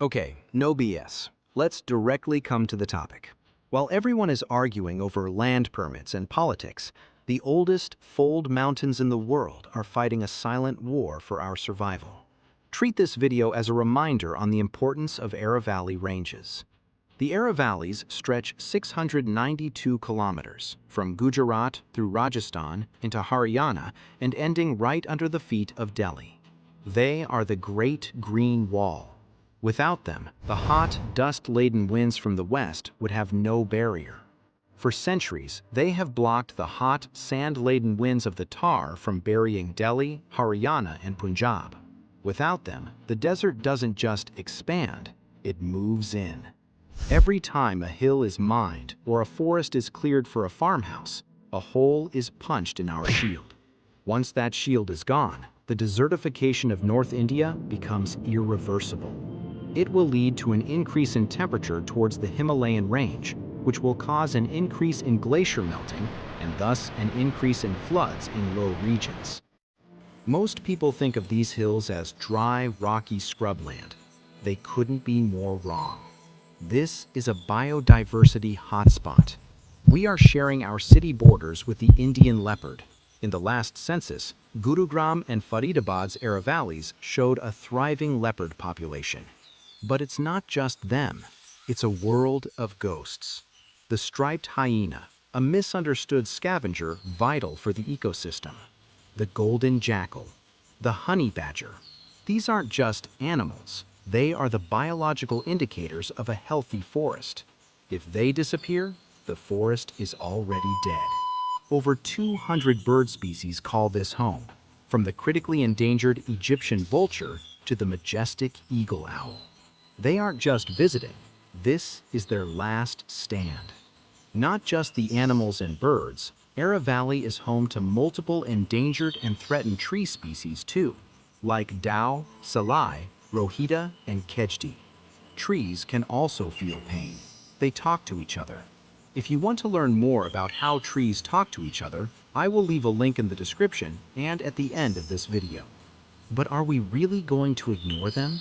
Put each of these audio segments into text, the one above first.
Okay, no BS. Let's directly come to the topic. While everyone is arguing over land permits and politics, the oldest fold mountains in the world are fighting a silent war for our survival. Treat this video as a reminder on the importance of Aravalli Ranges. The Aravallis stretch 692 kilometers, from Gujarat through Rajasthan into Haryana and ending right under the feet of Delhi. They are the Great Green Wall. Without them, the hot, dust-laden winds from the west would have no barrier. For centuries, they have blocked the hot, sand-laden winds of the Thar from burying Delhi, Haryana, and Punjab. Without them, the desert doesn't just expand, it moves in. Every time a hill is mined or a forest is cleared for a farmhouse, a hole is punched in our shield. Once that shield is gone, the desertification of North India becomes irreversible. It will lead to an increase in temperature towards the Himalayan range, which will cause an increase in glacier melting and thus an increase in floods in low regions. Most people think of these hills as dry, rocky scrubland. They couldn't be more wrong. This is a biodiversity hotspot. We are sharing our city borders with the Indian leopard. In the last census, Gurugram and Faridabad's Aravallis showed a thriving leopard population. But it's not just them. It's a world of ghosts. The striped hyena, a misunderstood scavenger vital for the ecosystem. The golden jackal. The honey badger. These aren't just animals. They are the biological indicators of a healthy forest. If they disappear, the forest is already dead. Over 200 bird species call this home, from the critically endangered Egyptian vulture to the majestic eagle owl. They aren't just visiting, this is their last stand. Not just the animals and birds, Aravalli is home to multiple endangered and threatened tree species too, like Dao, Salai, Rohita, and Kejdi. Trees can also feel pain. They talk to each other. If you want to learn more about how trees talk to each other, I will leave a link in the description and at the end of this video. But are we really going to ignore them?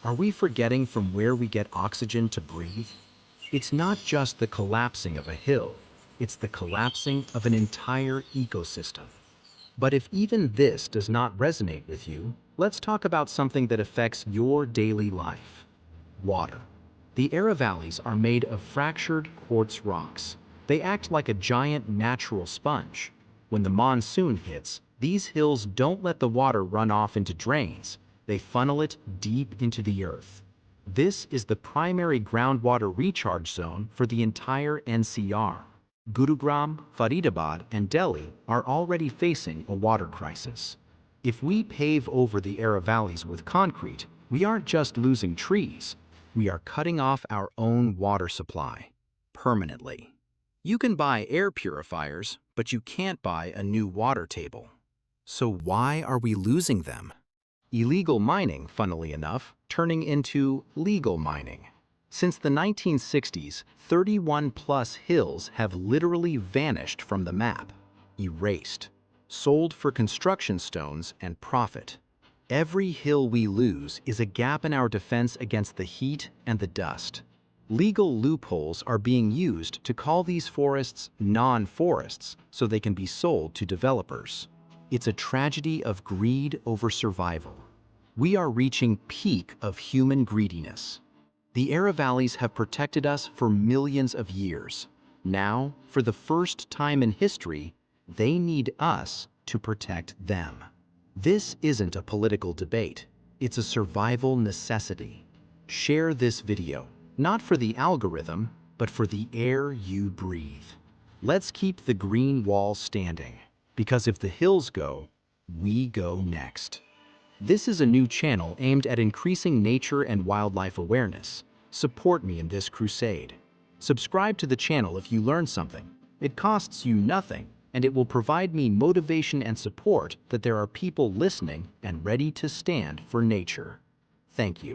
Are we forgetting from where we get oxygen to breathe? It's not just the collapsing of a hill, it's the collapsing of an entire ecosystem. But if even this does not resonate with you, let's talk about something that affects your daily life. Water. The Aravallis are made of fractured quartz rocks. They act like a giant natural sponge. When the monsoon hits, these hills don't let the water run off into drains. They funnel it deep into the earth. This is the primary groundwater recharge zone for the entire NCR. Gurugram, Faridabad, and Delhi are already facing a water crisis. If we pave over the Aravallis with concrete, we aren't just losing trees, we are cutting off our own water supply, permanently. You can buy air purifiers, but you can't buy a new water table. So why are we losing them? Illegal mining, funnily enough, turning into legal mining. Since the 1960s, 31+ hills have literally vanished from the map, erased, sold for construction stones and profit. Every hill we lose is a gap in our defense against the heat and the dust. Legal loopholes are being used to call these forests non-forests so they can be sold to developers. It's a tragedy of greed over survival. We are reaching peak of human greediness. The Aravallis have protected us for millions of years. Now, for the first time in history, they need us to protect them. This isn't a political debate. It's a survival necessity. Share this video, not for the algorithm, but for the air you breathe. Let's keep the green wall standing, because if the hills go, we go next. This is a new channel aimed at increasing nature and wildlife awareness. Support me in this crusade. Subscribe to the channel if you learned something. It costs you nothing, and it will provide me motivation and support that there are people listening and ready to stand for nature. Thank you.